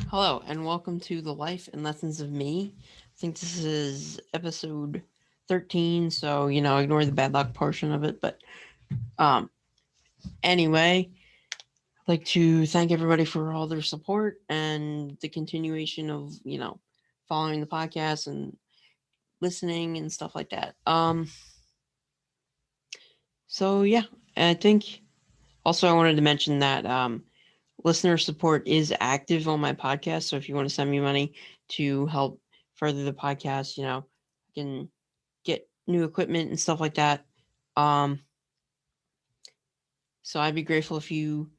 Hello, and welcome to the Life and Lessons of Me. I think this is episode 13, so ignore the bad luck portion of it. But um, anyway, I'd like to thank everybody for all their support and the continuation of following the podcast and listening and stuff like that. So yeah, I think also I wanted to mention that listener support is active on my podcast. So if you want to send me money to help further the podcast, I can get new equipment and stuff like that. Um, so I'd be grateful if you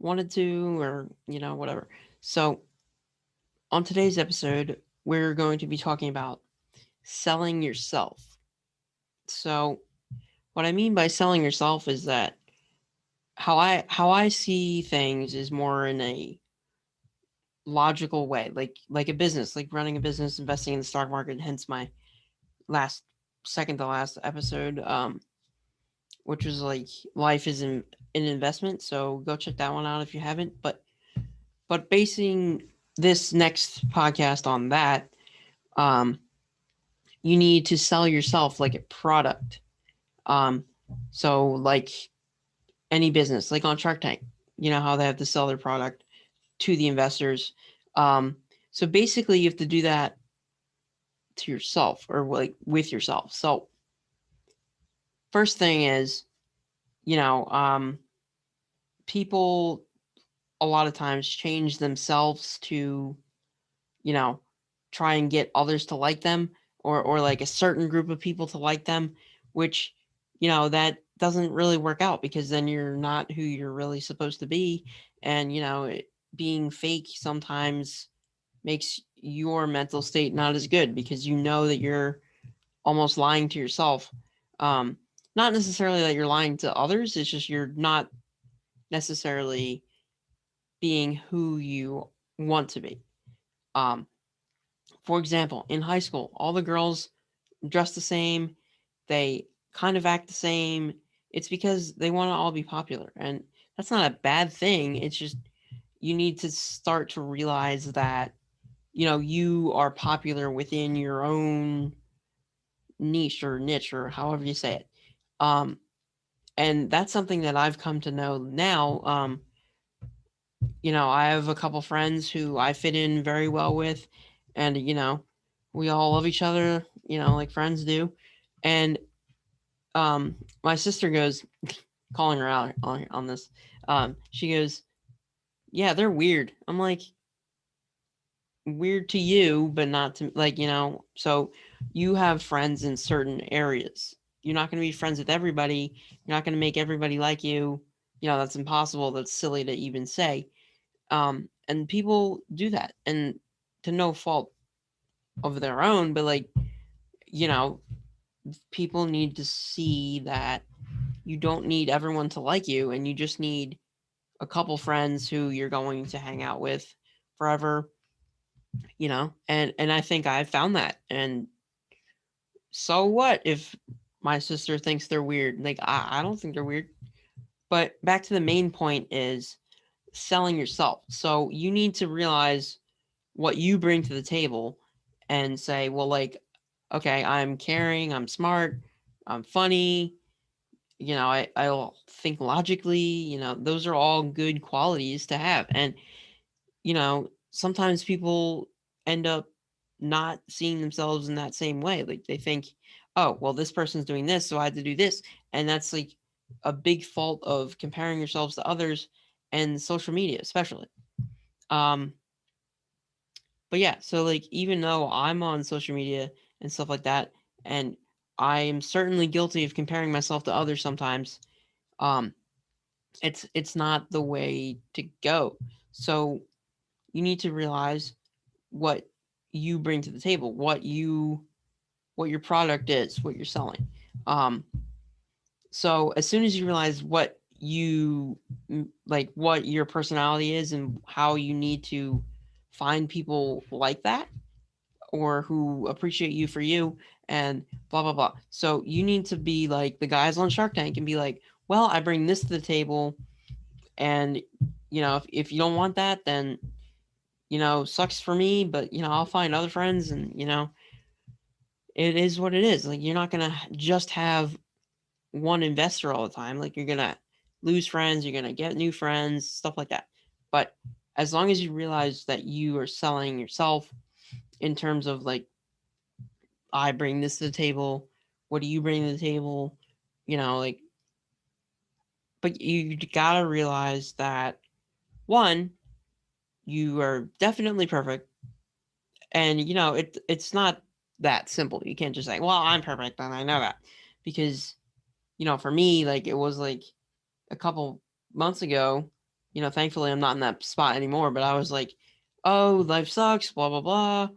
wanted to, or whatever. So on today's episode, we're going to be talking about selling yourself. So what I mean by selling yourself is that how I see things is more in a logical way, like a business, like running a business, investing in the stock market. Hence my last second to last episode, which was like life is an investment. So go check that one out if you haven't. But basing this next podcast on that, um, you need to sell yourself like a product. Um, so like any business, like on Shark Tank, you know how they have to sell their product to the investors. Um, so basically, you have to do that to yourself or like with yourself. So first thing is, you know, um, people a lot of times change themselves to, you know, try and get others to like them, or like a certain group of people to like them, which, that doesn't really work out because then you're not who you're really supposed to be. And, being fake sometimes makes your mental state not as good because you know that you're almost lying to yourself. Um, Not necessarily that you're lying to others, it's just you're not necessarily being who you want to be. Um, for example, in high school, all the girls dress the same, they kind of act the same. It's because they want to all be popular. And that's not a bad thing. It's just you need to start to realize that, you are popular within your own niche or however you say it. Um, and that's something that I've come to know now. I have a couple friends who I fit in very well with, and we all love each other, like friends do. And my sister goes, calling her out on this. She goes, "Yeah, they're weird." I'm like, "Weird to you, but not to like So you have friends in certain areas. You're not going to be friends with everybody. You're not going to make everybody like you. That's impossible. That's silly to even say. And people do that, and to no fault of their own, but like you know, people need to see that you don't need everyone to like you, and you just need a couple friends who you're going to hang out with forever. And I think I found that. And so what if my sister thinks they're weird? Like I don't think they're weird. But back to the main point is selling yourself. So you need to realize what you bring to the table and say, well, like, okay, I'm caring, I'm smart, I'm funny, I'll think logically, those are all good qualities to have. And, sometimes people end up not seeing themselves in that same way. Like they think, oh, well, this person's doing this, so I had to do this. And that's like a big fault of comparing yourselves to others and social media, especially. Um, but yeah, so like even though I'm on social media and stuff like that, and I am certainly guilty of comparing myself to others sometimes, um, it's not the way to go. So you need to realize what you bring to the table, what your product is, what you're selling. Um, so as soon as you realize what like what your personality is and how you need to find people like that or who appreciate you for you and blah blah blah. So you need to be like the guys on Shark Tank and be like, well, I bring this to the table, and if you don't want that, then sucks for me, but I'll find other friends, and it is what it is. Like, you're not gonna just have one investor all the time. Like, you're gonna lose friends, you're gonna get new friends, stuff like that. But as long as you realize that you are selling yourself in terms of like, I bring this to the table, what do you bring to the table, like, but you gotta realize that, one, you are definitely perfect, and it's not that simple. You can't just say, well, I'm perfect and I know that, because for me, like, it was like a couple months ago. Thankfully I'm not in that spot anymore, but I was like, oh, life sucks, blah blah blah,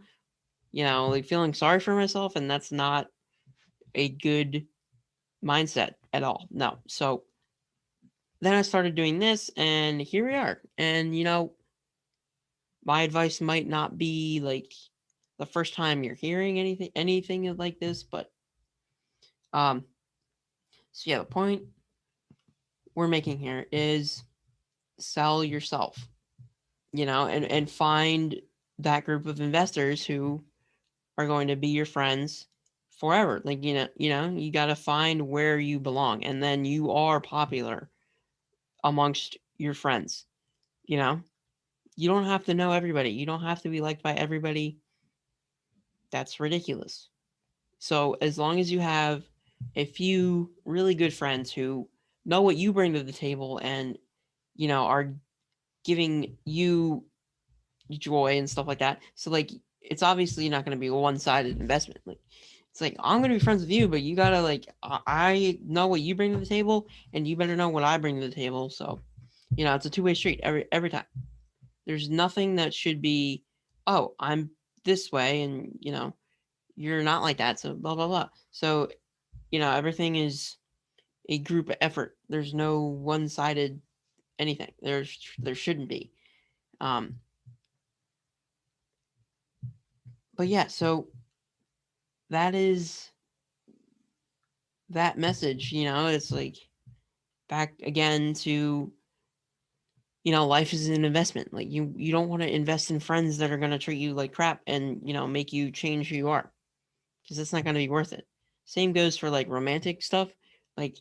like, feeling sorry for myself, and that's not a good mindset at all. No. So then I started doing this, and here we are. And my advice might not be like the first time you're hearing anything like this, but um so yeah, the point we're making here is sell yourself, and find that group of investors who are going to be your friends forever. Like, you got to find where you belong, and then you are popular amongst your friends. you know you don't have to know everybody, you don't have to be liked by everybody. That's ridiculous. So as long as you have a few really good friends who know what you bring to the table, and are giving you joy and stuff like that. So, like, it's obviously not going to be a one-sided investment. Like, it's like, I'm going to be friends with you, but you got to, like, I know what you bring to the table, and you better know what I bring to the table. So, it's a two-way street every time. There's nothing that should be, oh, I'm this way, and you're not like that, so blah blah blah. So, everything is a group effort. There's no one-sided anything. There shouldn't be. Um, but yeah, so that is that message. It's like, back again to, life is an investment. Like, you don't want to invest in friends that are going to treat you like crap, and make you change who you are, because that's not going to be worth it. Same goes for like romantic stuff. Like,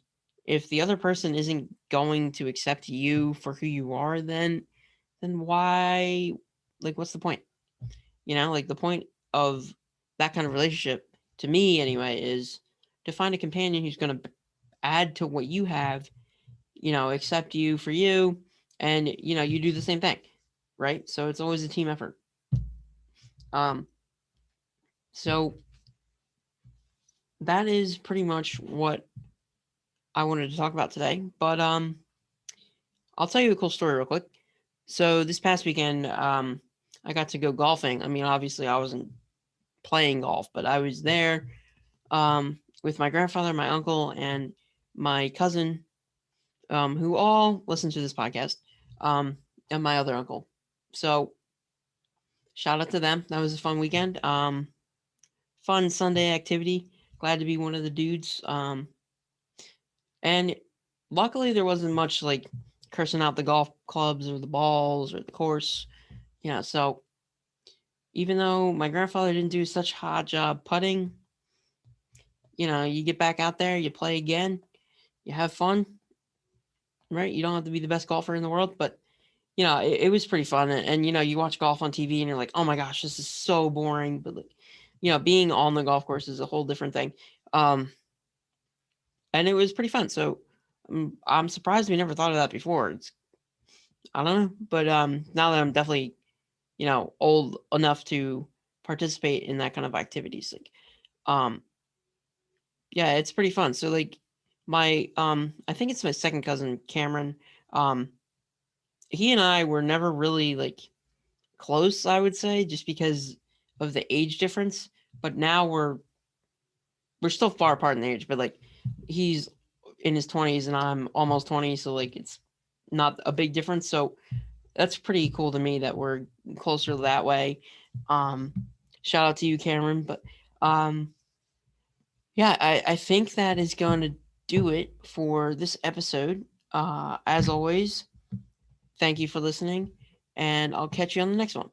if the other person isn't going to accept you for who you are, then why, like, what's the point? Like, the point of that kind of relationship, to me anyway, is to find a companion who's going to add to what you have, accept you for you, and you do the same thing, right? So it's always a team effort. um so that is pretty much what I wanted to talk about today. But I'll tell you a cool story real quick. So this past weekend, I got to go golfing. I mean, obviously I wasn't playing golf, but I was there with my grandfather, my uncle, and my cousin, who all listen to this podcast, um, and my other uncle. So shout out to them. That was a fun weekend. Fun Sunday activity. Glad to be one of the dudes. And luckily there wasn't much like cursing out the golf clubs or the balls or the course. So even though my grandfather didn't do such a hot job putting, you get back out there, you play again, you have fun, right? You don't have to be the best golfer in the world, but it was pretty fun. And you watch golf on TV and you're like, oh my gosh, this is so boring. But like, being on the golf course is a whole different thing. And it was pretty fun. So I'm surprised we never thought of that before. I don't know, but now that I'm definitely old enough to participate in that kind of activities, like, um yeah, it's pretty fun. So like, my I think it's my second cousin Cameron. um he and I were never really like close, I would say, just because of the age difference. But now we're still far apart in age, but like, he's in his 20s and I'm almost 20, so like, it's not a big difference. So that's pretty cool to me that we're closer that way. um Shout out to you, Cameron. But yeah, I think that is going to do it for this episode. As always, thank you for listening, and I'll catch you on the next one.